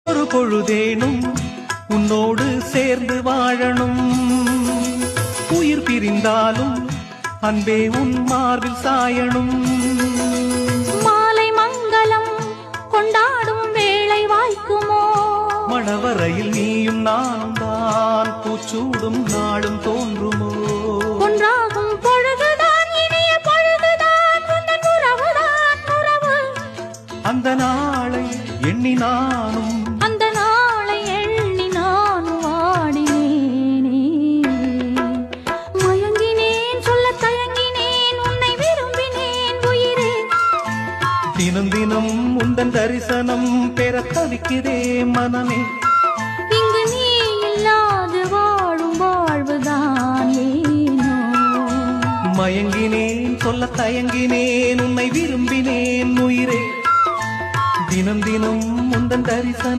ஒரு பொழுதேனும் உன்னோடு சேர்ந்து வாழணும். உயிர் பிரிந்தாலும் அன்பே உன் மார்பில் சாயணும். மாலை மங்களம் கொண்டாடும் வேளை வாய்க்குமோ? மணவரையில் நீயும் நானும் தான் பூச்சூடும் நாளும் தோன்றுமோ? ஒன்றாகும் பொழுதுதான் இனிய பொழுதுதான் உந்தன் உறவுதான் உறவு. அந்த நாளை எண்ணி நானும் அந்த நாளை எண்ணி நானும் வாடினேனே. மயங்கினேன் சொல்ல தயங்கினேன் உன்னை விரும்பினேன் உயிரே. தினம் தினம் உந்தன் தரிசனம் பெற தவிக்கிறே மனமே. இங்கு நீ இல்லாது வாழும் வாழ்வுதான் ஏனோ? மயங்கினேன் சொல்ல தயங்கினேன் உன்னை விரும்பினேன் உயிரே. தினம் தினம் உந்தன் தரிசனம்